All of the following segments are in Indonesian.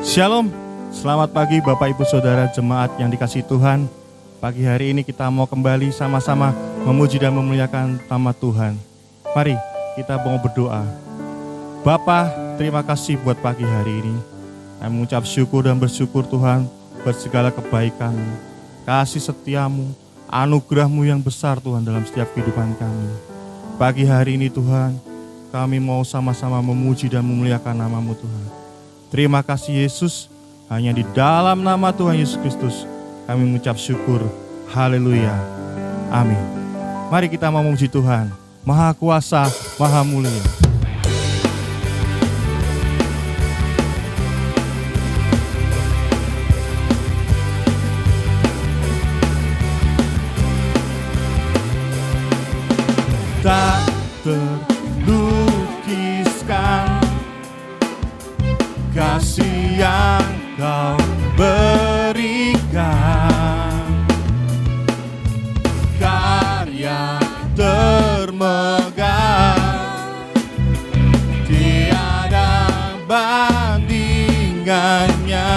Shalom, selamat pagi Bapak Ibu Saudara jemaat yang dikasihi Tuhan. Pagi hari ini kita mau kembali sama-sama memuji dan memuliakan nama Tuhan. Mari kita mau berdoa. Bapa, terima kasih buat pagi hari ini. Kami mengucap syukur dan bersyukur Tuhan buat segala kebaikan-Mu, kasih setia-Mu, anugerah-Mu yang besar Tuhan dalam setiap kehidupan kami. Pagi hari ini Tuhan, kami mau sama-sama memuji dan memuliakan nama-Mu Tuhan. Terima kasih Yesus, hanya di dalam nama Tuhan Yesus Kristus kami mengucap syukur. Haleluya. Amin. Mari kita mau memuji Tuhan, Maha Kuasa, Maha Mulia. Tak terlukiskan kasih yang Kau berikan, karya termegah, tiada bandingannya.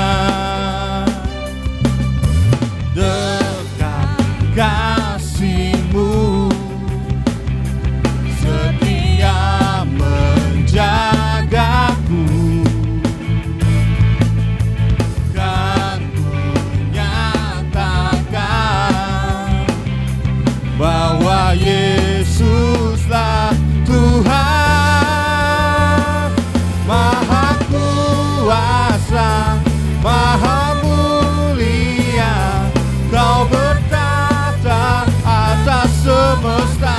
Dekat kasih-Mu, setia menjagaku. Bahwa Yesuslah Tuhan, Maha Kuasa, Maha Mulia, Kau bertata atas semesta.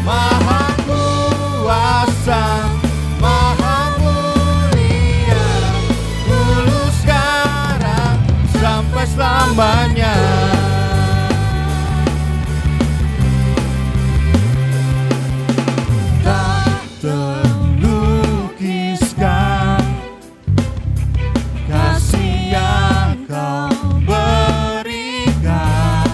Maha Kuasa, Maha Mulia, dulu sekarang sampai selamanya. Terlukiskan kasih yang Kau berikan,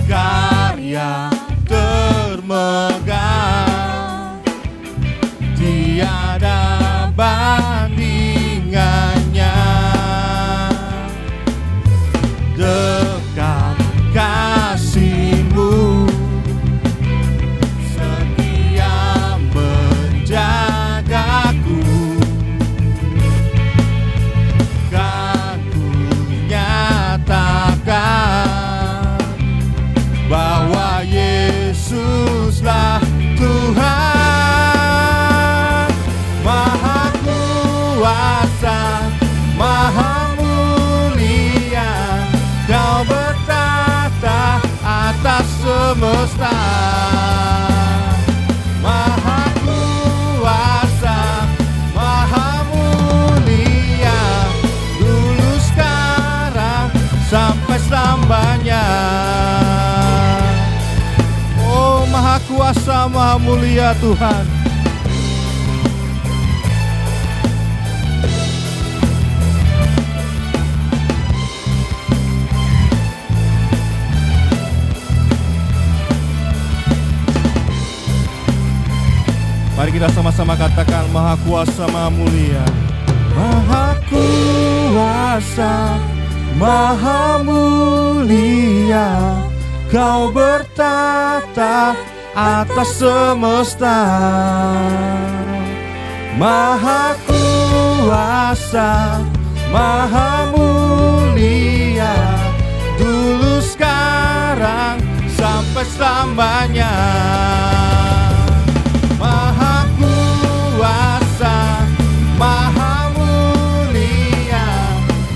karya termegah, tiada bandingannya. Dekat kasih-Mu, bahwa Yesuslah Tuhan, Maha Kuasa, Maha Mulia, Kau bertata atas semesta. Maha Kuasa, Maha Mulia, dulu sekarang sampai selamanya. Maha Kuasa, Maha Mulia Tuhan. Mari kita sama-sama katakan Maha Kuasa, Maha Mulia. Maha Kuasa, Maha Mulia, Kau bertata atas semesta. Maha Kuasa, Maha Mulia, dulu sekarang sampai selamanya. Maha Kuasa, Maha Mulia,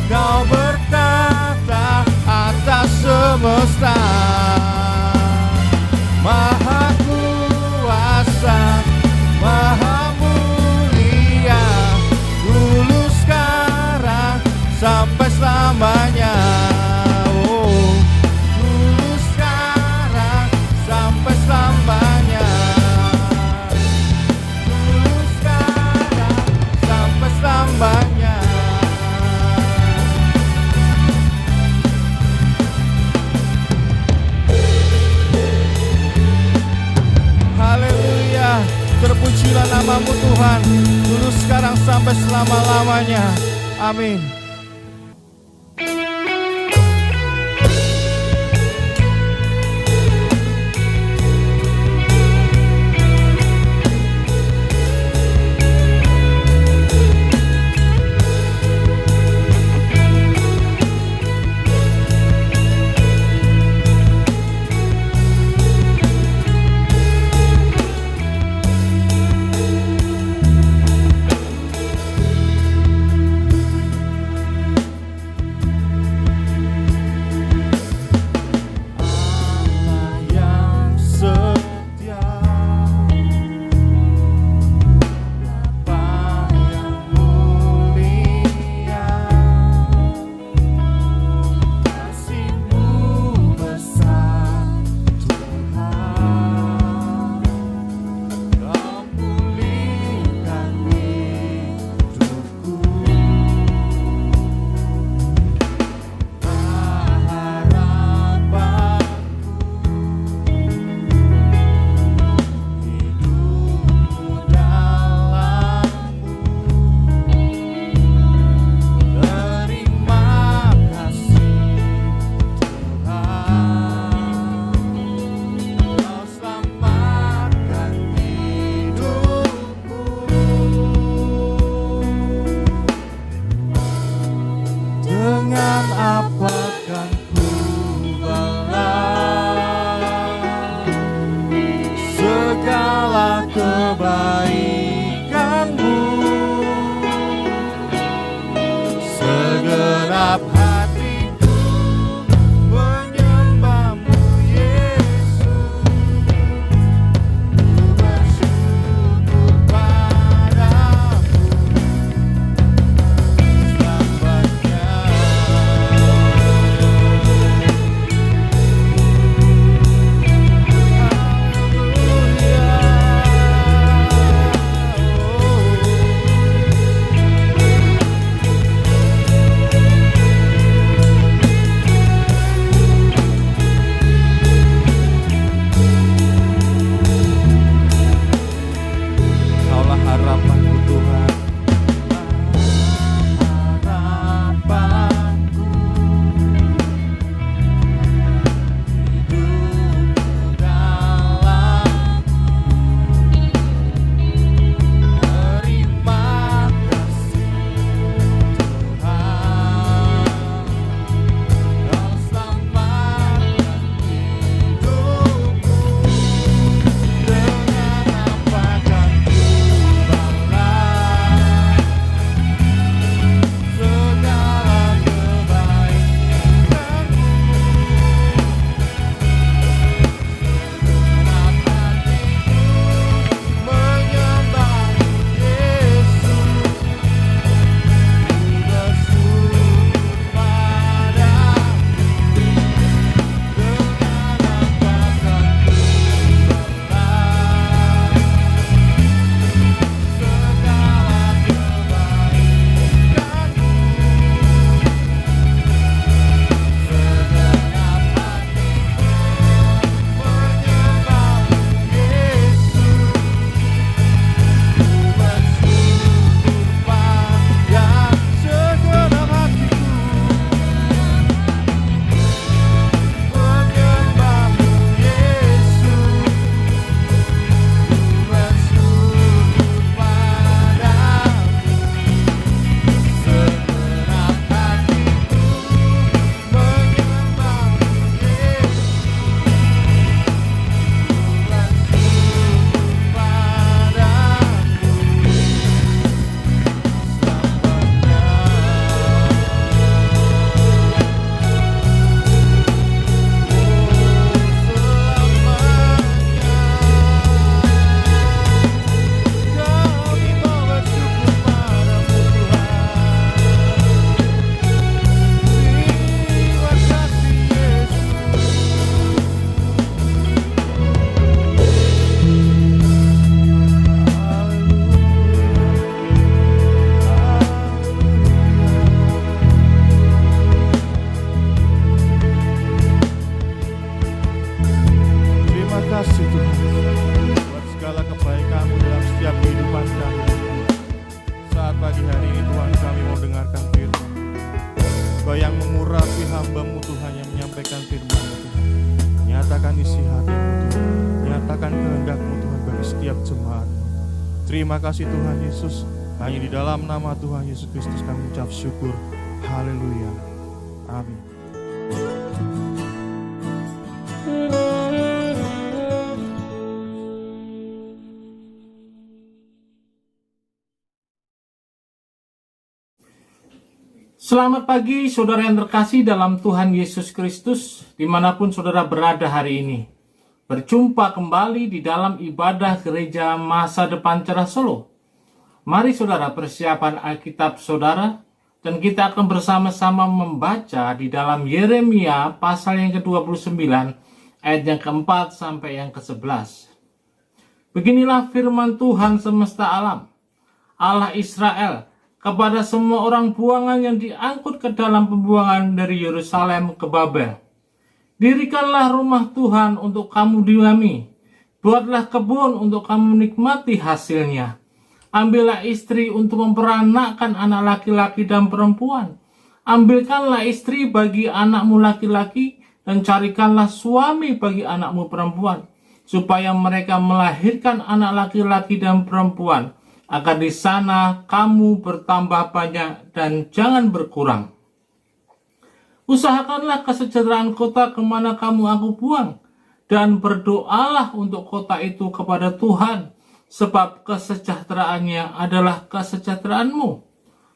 Kau bertata atas semesta. Maha Kuasa, Maha Mulia, dulu sekarang sampai selamanya. Oh, dulu sekarang sampai selamanya. namamu Tuhan, dulu sekarang sampai selama-lamanya. Amin. jemaat-Mu. Terima kasih Tuhan Yesus. Hanya di dalam nama Tuhan Yesus Kristus kami ucap syukur. Haleluya. Amin. Selamat pagi saudara yang terkasih dalam Tuhan Yesus Kristus, dimanapun saudara berada hari ini. Berjumpa kembali di dalam ibadah gereja Masa Depan Cerah Solo. Mari saudara persiapan Alkitab saudara, dan kita akan bersama-sama membaca di dalam Yeremia pasal yang ke-29, ayat yang ke-4 sampai yang ke-11. Beginilah firman Tuhan semesta alam, Allah Israel, kepada semua orang buangan yang diangkut ke dalam pembuangan dari Yerusalem ke Babel. Dirikanlah rumah Tuhan untuk kamu diami, buatlah kebun untuk kamu nikmati hasilnya. Ambillah istri untuk memperanakkan anak laki-laki dan perempuan. Ambilkanlah istri bagi anakmu laki-laki, dan carikanlah suami bagi anakmu perempuan, supaya mereka melahirkan anak laki-laki dan perempuan, agar di sana kamu bertambah banyak dan jangan berkurang. Usahakanlah kesejahteraan kota kemana kamu aku buang, dan berdoalah untuk kota itu kepada Tuhan, sebab kesejahteraannya adalah kesejahteraanmu.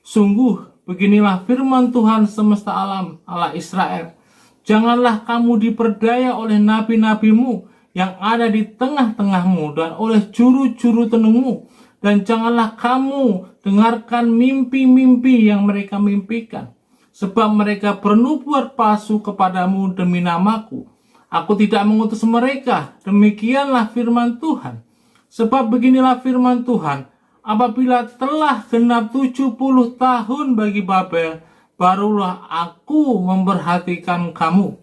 Sungguh, beginilah firman Tuhan semesta alam, Allah Israel. Janganlah kamu diperdaya oleh nabi-nabimu yang ada di tengah-tengahmu, dan oleh juru-juru tenungmu, dan janganlah kamu dengarkan mimpi-mimpi yang mereka mimpikan, sebab mereka bernubuat palsu kepadamu demi namaku. Aku tidak mengutus mereka, demikianlah firman Tuhan. Sebab beginilah firman Tuhan, apabila telah genap 70 tahun bagi Babel, barulah aku memperhatikan kamu.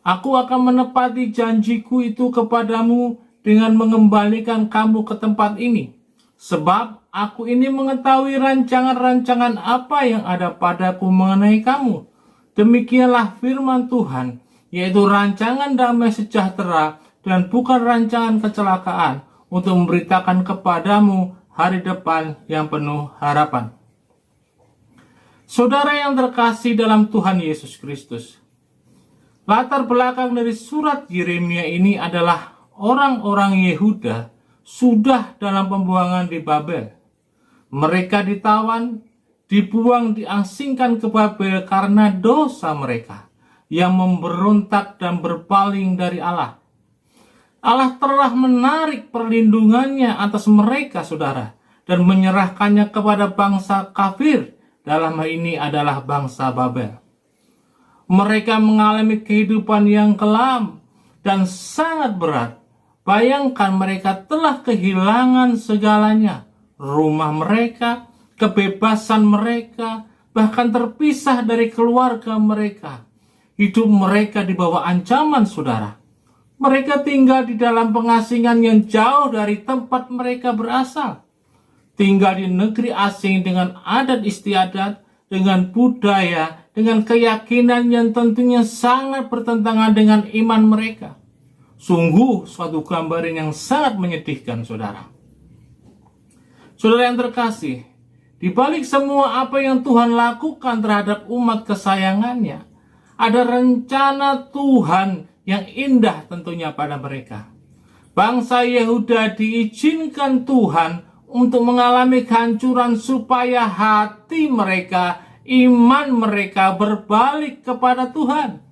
Aku akan menepati janjiku itu kepadamu dengan mengembalikan kamu ke tempat ini. Sebab aku ini mengetahui rancangan-rancangan apa yang ada padaku mengenai kamu. Demikianlah firman Tuhan, yaitu rancangan damai sejahtera dan bukan rancangan kecelakaan, untuk memberitakan kepadamu hari depan yang penuh harapan. Saudara yang terkasih dalam Tuhan Yesus Kristus, latar belakang dari surat Yeremia ini adalah orang-orang Yehuda sudah dalam pembuangan di Babel. Mereka ditawan, dibuang, diasingkan ke Babel karena dosa mereka yang memberontak dan berpaling dari Allah. Allah telah menarik perlindungannya atas mereka, saudara, dan menyerahkannya kepada bangsa kafir. Dalam hal ini adalah bangsa Babel. Mereka mengalami kehidupan yang kelam dan sangat berat. Bayangkan mereka telah kehilangan segalanya, rumah mereka, kebebasan mereka, bahkan terpisah dari keluarga mereka. Hidup mereka di bawah ancaman, saudara. Mereka tinggal di dalam pengasingan yang jauh dari tempat mereka berasal. Tinggal di negeri asing dengan adat istiadat, dengan budaya, dengan keyakinan yang tentunya sangat bertentangan dengan iman mereka. Sungguh suatu gambaran yang sangat menyedihkan, saudara. Saudara yang terkasih, di balik semua apa yang Tuhan lakukan terhadap umat kesayangannya, ada rencana Tuhan yang indah tentunya pada mereka. Bangsa Yehuda diizinkan Tuhan untuk mengalami kehancuran supaya hati mereka, iman mereka berbalik kepada Tuhan.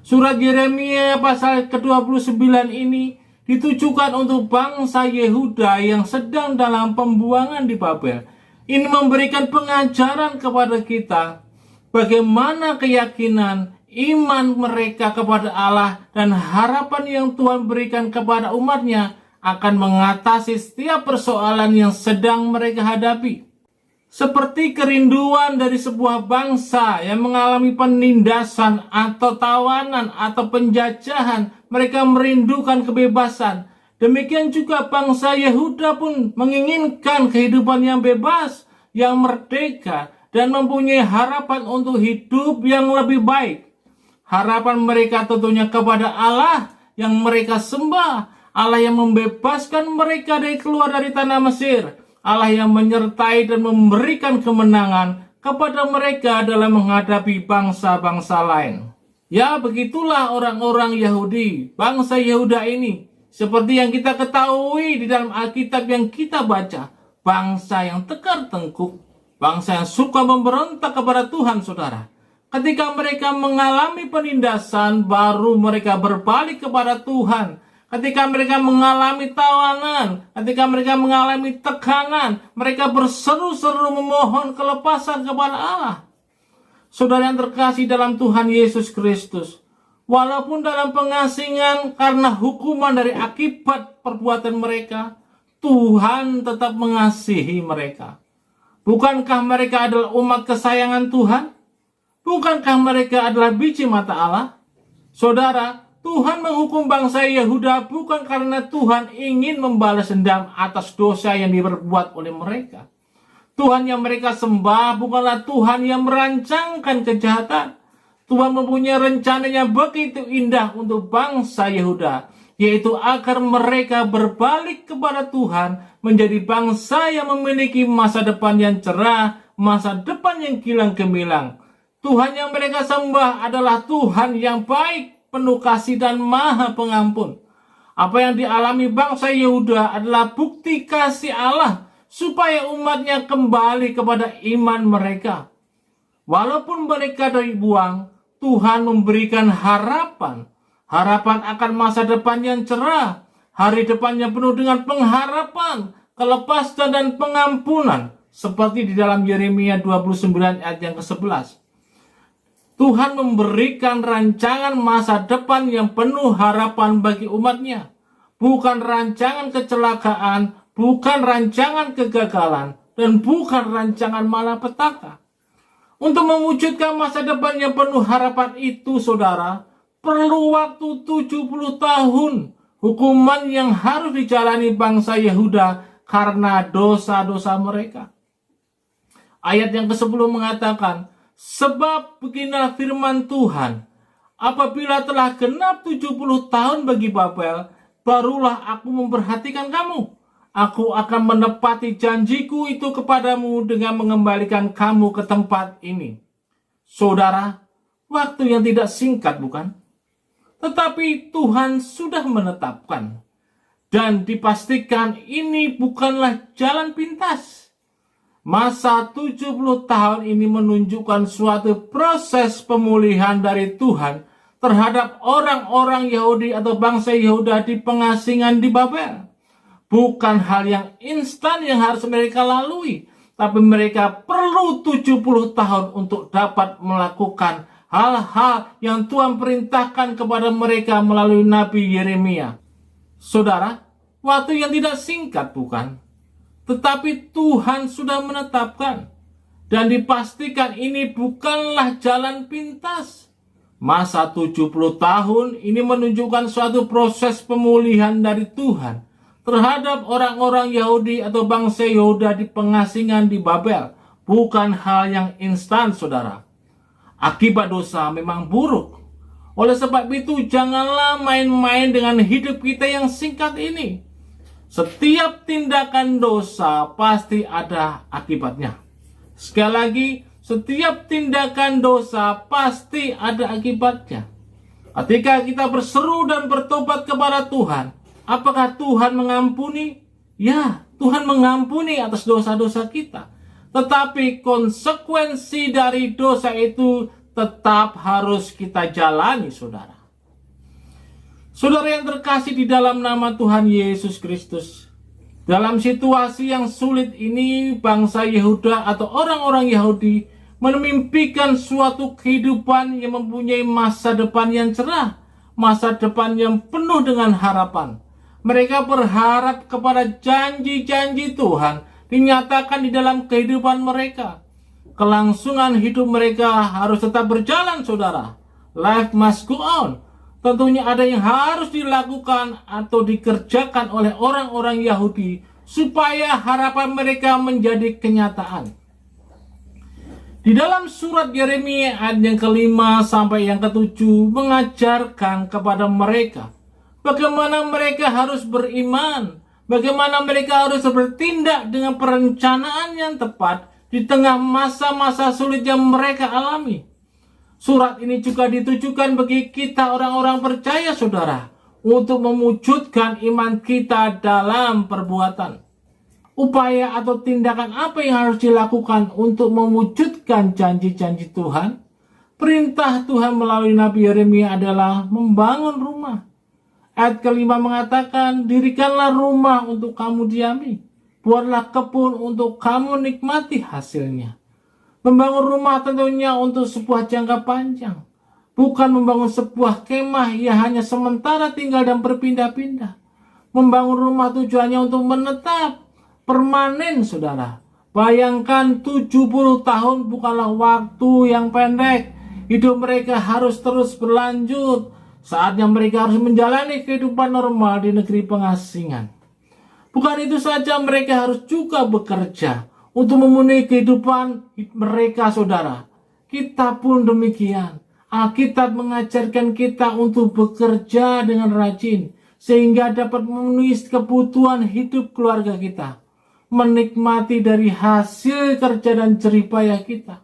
Surat Yeremia pasal ke-29 ini ditujukan untuk bangsa Yehuda yang sedang dalam pembuangan di Babel. Ini memberikan pengajaran kepada kita bagaimana keyakinan, iman mereka kepada Allah dan harapan yang Tuhan berikan kepada umatnya akan mengatasi setiap persoalan yang sedang mereka hadapi. Seperti kerinduan dari sebuah bangsa yang mengalami penindasan atau tawanan atau penjajahan, mereka merindukan kebebasan. Demikian juga bangsa Yehuda pun menginginkan kehidupan yang bebas, yang merdeka, dan mempunyai harapan untuk hidup yang lebih baik. Harapan mereka tentunya kepada Allah yang mereka sembah, Allah yang membebaskan mereka keluar dari tanah Mesir, Allah yang menyertai dan memberikan kemenangan kepada mereka dalam menghadapi bangsa-bangsa lain. Ya, begitulah orang-orang Yahudi, bangsa Yehuda ini. Seperti yang kita ketahui di dalam Alkitab yang kita baca, bangsa yang tegar tengkuk, bangsa yang suka memberontak kepada Tuhan, saudara. Ketika mereka mengalami penindasan, baru mereka berbalik kepada Tuhan. Ketika mereka mengalami tawanan, ketika mereka mengalami tekanan, mereka berseru-seru memohon kelepasan kepada Allah. Saudara yang terkasih dalam Tuhan Yesus Kristus, walaupun dalam pengasingan karena hukuman dari akibat perbuatan mereka, Tuhan tetap mengasihi mereka. Bukankah mereka adalah umat kesayangan Tuhan? Bukankah mereka adalah biji mata Allah? Saudara, Tuhan menghukum bangsa Yehuda bukan karena Tuhan ingin membalas dendam atas dosa yang diperbuat oleh mereka. Tuhan yang mereka sembah bukanlah Tuhan yang merancangkan kejahatan. Tuhan mempunyai rencana yang begitu indah untuk bangsa Yehuda, yaitu agar mereka berbalik kepada Tuhan, menjadi bangsa yang memiliki masa depan yang cerah, masa depan yang kilang gemilang. Tuhan yang mereka sembah adalah Tuhan yang baik, penuh kasih dan maha pengampun. Apa yang dialami bangsa Yehuda adalah bukti kasih Allah supaya umatnya kembali kepada iman mereka. Walaupun mereka dibuang, Tuhan memberikan harapan. Harapan akan masa depan yang cerah, hari depan yang penuh dengan pengharapan, kelepasan dan pengampunan, seperti di dalam Yeremia 29 ayat yang ke-11. Tuhan memberikan rancangan masa depan yang penuh harapan bagi umatnya. Bukan rancangan kecelakaan, bukan rancangan kegagalan, dan bukan rancangan malapetaka. Untuk mewujudkan masa depan yang penuh harapan itu, saudara, perlu waktu 70 tahun hukuman yang harus dijalani bangsa Yehuda karena dosa-dosa mereka. Ayat yang ke-10 mengatakan, sebab beginilah firman Tuhan, apabila telah genap 70 tahun bagi Babel, barulah aku memperhatikan kamu. Aku akan menepati janjiku itu kepadamu dengan mengembalikan kamu ke tempat ini. Saudara, waktu yang tidak singkat bukan? Tetapi Tuhan sudah menetapkan. Dan dipastikan ini bukanlah jalan pintas. Masa 70 tahun ini menunjukkan suatu proses pemulihan dari Tuhan terhadap orang-orang Yahudi atau bangsa Yehuda di pengasingan di Babel. Bukan hal yang instan yang harus mereka lalui, tapi mereka perlu 70 tahun untuk dapat melakukan hal-hal yang Tuhan perintahkan kepada mereka melalui Nabi Yeremia. Saudara, waktu yang tidak singkat bukan? Tetapi Tuhan sudah menetapkan dan dipastikan ini bukanlah jalan pintas. Masa 70 tahun ini menunjukkan suatu proses pemulihan dari Tuhan terhadap orang-orang Yahudi atau bangsa Yehuda di pengasingan di Babel. Bukan hal yang instan, saudara. Akibat dosa memang buruk. Oleh sebab itu, janganlah main-main dengan hidup kita yang singkat ini. Setiap tindakan dosa pasti ada akibatnya. Sekali lagi, setiap tindakan dosa pasti ada akibatnya. Ketika kita berseru dan bertobat kepada Tuhan, apakah Tuhan mengampuni? Ya, Tuhan mengampuni atas dosa-dosa kita. Tetapi konsekuensi dari dosa itu tetap harus kita jalani, saudara. Saudara yang terkasih di dalam nama Tuhan Yesus Kristus, dalam situasi yang sulit ini, bangsa Yehuda atau orang-orang Yahudi memimpikan suatu kehidupan yang mempunyai masa depan yang cerah, masa depan yang penuh dengan harapan. Mereka berharap kepada janji-janji Tuhan dinyatakan di dalam kehidupan mereka. Kelangsungan hidup mereka harus tetap berjalan, saudara. Life must go on. Tentunya ada yang harus dilakukan atau dikerjakan oleh orang-orang Yahudi supaya harapan mereka menjadi kenyataan. Di dalam surat Yeremia ayat yang ke-5 sampai yang ke-7 mengajarkan kepada mereka bagaimana mereka harus beriman, bagaimana mereka harus bertindak dengan perencanaan yang tepat di tengah masa-masa sulit yang mereka alami. Surat ini juga ditujukan bagi kita orang-orang percaya, saudara, untuk mewujudkan iman kita dalam perbuatan. Upaya atau tindakan apa yang harus dilakukan untuk mewujudkan janji-janji Tuhan? Perintah Tuhan melalui Nabi Yeremia adalah membangun rumah. Ayat kelima mengatakan, dirikanlah rumah untuk kamu diami, buatlah kebun untuk kamu nikmati hasilnya. Membangun rumah tentunya untuk sebuah jangka panjang, bukan membangun sebuah kemah yang hanya sementara tinggal dan berpindah-pindah. Membangun rumah tujuannya untuk menetap, permanen, saudara. Bayangkan 70 tahun bukanlah waktu yang pendek. Hidup mereka harus terus berlanjut. Saatnya mereka harus menjalani kehidupan normal di negeri pengasingan. Bukan itu saja, mereka harus juga bekerja untuk memenuhi kehidupan mereka, saudara. Kita pun demikian. Alkitab mengajarkan kita untuk bekerja dengan rajin, sehingga dapat memenuhi kebutuhan hidup keluarga kita. Menikmati dari hasil kerja dan jerih payah kita.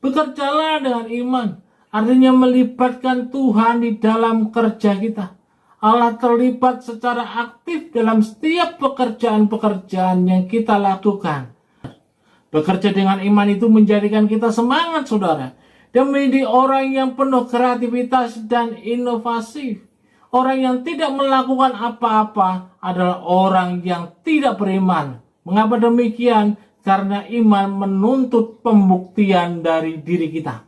Bekerjalah dengan iman, artinya melibatkan Tuhan di dalam kerja kita. Allah terlibat secara aktif dalam setiap pekerjaan-pekerjaan yang kita lakukan. Bekerja dengan iman itu menjadikan kita semangat, saudara, dan menjadi orang yang penuh kreativitas dan inovasi. Orang yang tidak melakukan apa-apa adalah orang yang tidak beriman. Mengapa demikian? Karena iman menuntut pembuktian dari diri kita.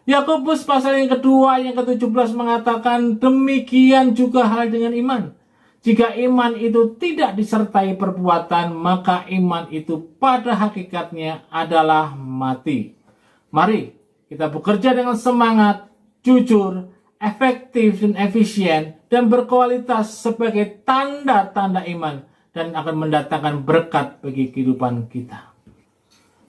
Yakobus pasal yang kedua, yang ke-17 mengatakan, demikian juga hal dengan iman. Jika iman itu tidak disertai perbuatan, maka iman itu pada hakikatnya adalah mati. Mari kita bekerja dengan semangat, jujur, efektif dan efisien, dan berkualitas sebagai tanda-tanda iman, dan akan mendatangkan berkat bagi kehidupan kita.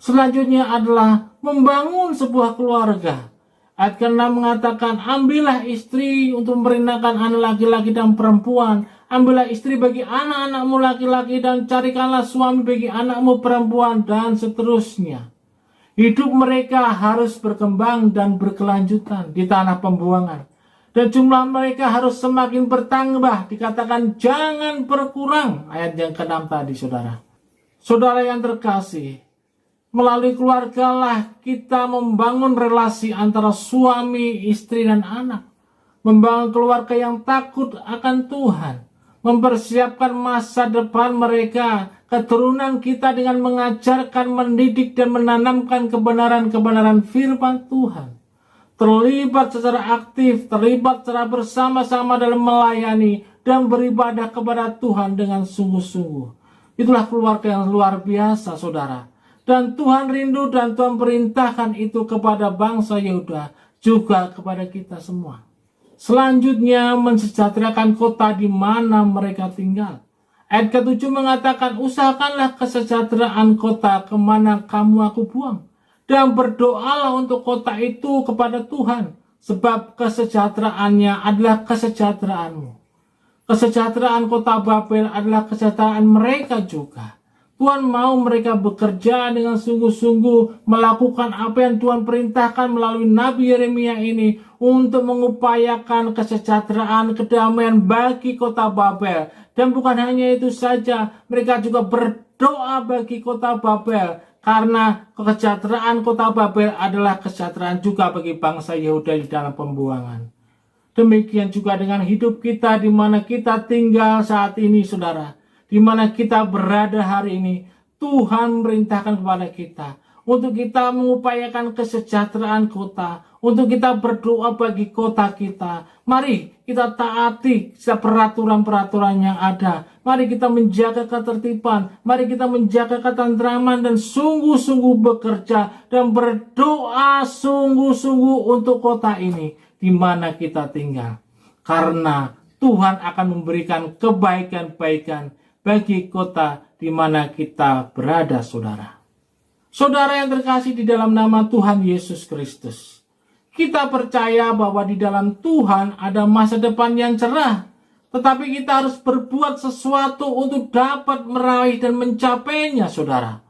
Selanjutnya adalah membangun sebuah keluarga. Ayat ke-6 mengatakan, ambillah istri untuk memperintahkan anak laki-laki dan perempuan. Ambillah istri bagi anak-anakmu laki-laki dan carikanlah suami bagi anakmu perempuan, dan seterusnya. Hidup mereka harus berkembang dan berkelanjutan di tanah pembuangan. Dan jumlah mereka harus semakin bertambah. Dikatakan jangan berkurang. Ayat yang ke-6 tadi, saudara. Saudara yang terkasih, melalui keluargalah kita membangun relasi antara suami, istri, dan anak. Membangun keluarga yang takut akan Tuhan. Mempersiapkan masa depan mereka, keturunan kita dengan mengajarkan, mendidik, dan menanamkan kebenaran-kebenaran firman Tuhan. Terlibat secara aktif, terlibat secara bersama-sama dalam melayani dan beribadah kepada Tuhan dengan sungguh-sungguh. Itulah keluarga yang luar biasa, saudara. Dan Tuhan rindu dan Tuhan perintahkan itu kepada bangsa Yehuda, juga kepada kita semua. Selanjutnya, mensejahterakan kota di mana mereka tinggal. Ayat ke-7 mengatakan, usahakanlah kesejahteraan kota kemana kamu aku buang. Dan berdoalah untuk kota itu kepada Tuhan, sebab kesejahteraannya adalah kesejahteraanmu. Kesejahteraan kota Babel adalah kesejahteraan mereka juga. Tuhan mau mereka bekerja dengan sungguh-sungguh, melakukan apa yang Tuhan perintahkan melalui Nabi Yeremia ini untuk mengupayakan kesejahteraan, kedamaian bagi kota Babel. Dan bukan hanya itu saja, mereka juga berdoa bagi kota Babel, karena kesejahteraan kota Babel adalah kesejahteraan juga bagi bangsa Yehuda di dalam pembuangan. Demikian juga dengan hidup kita di mana kita tinggal saat ini, saudara. Di mana kita berada hari ini, Tuhan memerintahkan kepada kita untuk kita mengupayakan kesejahteraan kota, untuk kita berdoa bagi kota kita. Mari kita taati setiap peraturan-peraturan yang ada. Mari kita menjaga ketertiban, mari kita menjaga ketentraman dan sungguh-sungguh bekerja dan berdoa sungguh-sungguh untuk kota ini di mana kita tinggal. Karena Tuhan akan memberikan kebaikan-kebaikan bagi kota di mana kita berada, saudara. Saudara yang terkasih di dalam nama Tuhan Yesus Kristus, kita percaya bahwa di dalam Tuhan ada masa depan yang cerah. tetapi kita harus berbuat sesuatu untuk dapat meraih dan mencapainya, saudara.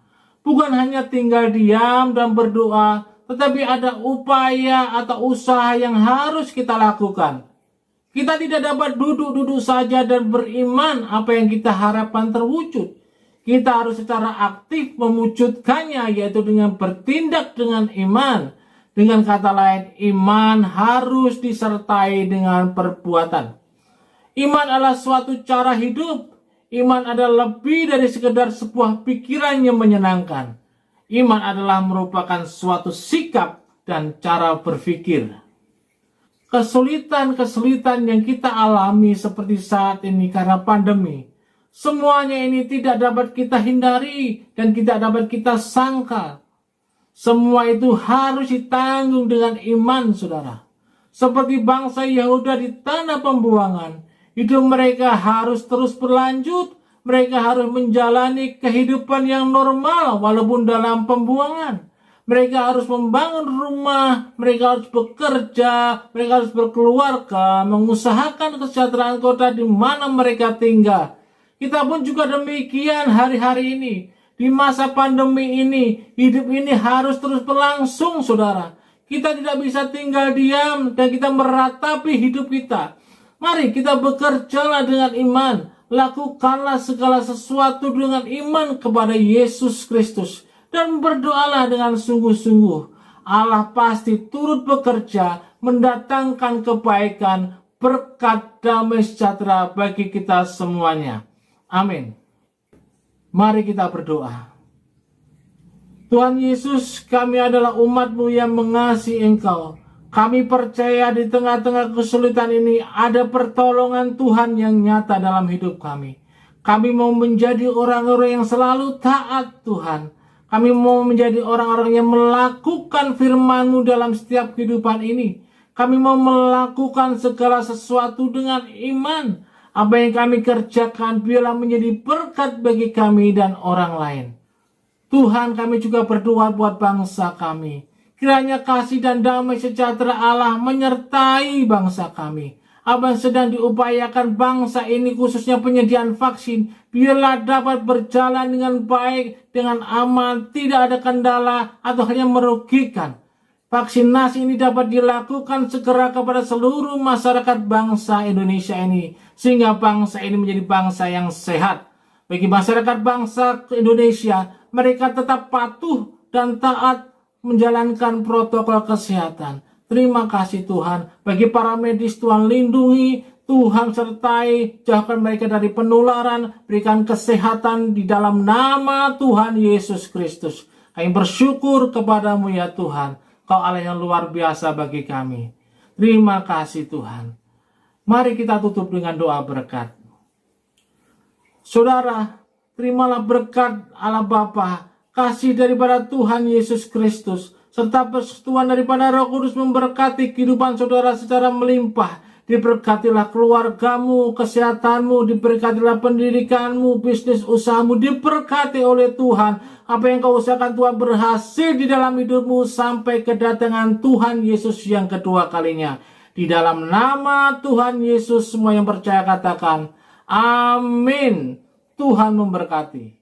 Bukan hanya tinggal diam dan berdoa, tetapi ada upaya atau usaha yang harus kita lakukan. Kita tidak dapat duduk-duduk saja dan beriman apa yang kita harapkan terwujud. Kita harus secara aktif mewujudkannya, yaitu dengan bertindak dengan iman. Dengan kata lain, iman harus disertai dengan perbuatan. Iman adalah suatu cara hidup. Iman adalah lebih dari sekedar sebuah pikiran yang menyenangkan. Iman adalah merupakan suatu sikap dan cara berpikir. Kesulitan-kesulitan yang kita alami seperti saat ini karena pandemi, semuanya ini tidak dapat kita hindari dan tidak dapat kita sangkal. Semua itu harus ditanggung dengan iman, saudara. Seperti bangsa Yehuda di tanah pembuangan, hidup mereka harus terus berlanjut. Mereka harus menjalani kehidupan yang normal walaupun dalam pembuangan. Mereka harus membangun rumah, mereka harus bekerja, mereka harus berkeluarga, mengusahakan kesejahteraan kota di mana mereka tinggal. Kita pun juga demikian hari-hari ini. Di masa pandemi ini, hidup ini harus terus berlangsung, saudara. Kita tidak bisa tinggal diam dan kita meratapi hidup kita. Mari kita bekerjalah dengan iman. Lakukanlah segala sesuatu dengan iman kepada Yesus Kristus. Dan berdoalah dengan sungguh-sungguh. Allah pasti turut bekerja mendatangkan kebaikan, berkat, damai sejahtera bagi kita semuanya. Amin. Mari kita berdoa. Tuhan Yesus, kami adalah umat-Mu yang mengasihi Engkau. Kami percaya di tengah-tengah kesulitan ini ada pertolongan Tuhan yang nyata dalam hidup kami. Kami mau menjadi orang-orang yang selalu taat Tuhan. Kami mau menjadi orang-orang yang melakukan firman-Mu dalam setiap kehidupan ini. Kami mau melakukan segala sesuatu dengan iman. Apa yang kami kerjakan biarlah menjadi berkat bagi kami dan orang lain. Tuhan, kami juga berdoa buat bangsa kami. Kiranya kasih dan damai sejahtera Allah menyertai bangsa kami. Apa yang sedang diupayakan bangsa ini, khususnya penyediaan vaksin, biarlah dapat berjalan dengan baik, dengan aman, tidak ada kendala atau hanya merugikan. Vaksinasi ini dapat dilakukan segera kepada seluruh masyarakat bangsa Indonesia ini, sehingga bangsa ini menjadi bangsa yang sehat. Bagi masyarakat bangsa Indonesia, mereka tetap patuh dan taat menjalankan protokol kesehatan. Terima kasih Tuhan. Bagi para medis, Tuhan lindungi, Tuhan sertai, jauhkan mereka dari penularan, berikan kesehatan di dalam nama Tuhan Yesus Kristus. Kami bersyukur kepadamu ya Tuhan. Kau Allah yang luar biasa bagi kami. Terima kasih Tuhan. Mari kita tutup dengan doa berkat. Saudara, terimalah berkat Allah Bapa, kasih daripada Tuhan Yesus Kristus, serta persekutuan daripada Roh Kudus memberkati kehidupan saudara secara melimpah. Diberkatilah keluargamu, kesehatanmu, diberkatilah pendidikanmu, bisnis usahamu, diberkati oleh Tuhan. Apa yang kau usahakan Tuhan berhasil di dalam hidupmu sampai kedatangan Tuhan Yesus yang kedua kalinya. Di dalam nama Tuhan Yesus semua yang percaya katakan, amin. Tuhan memberkati.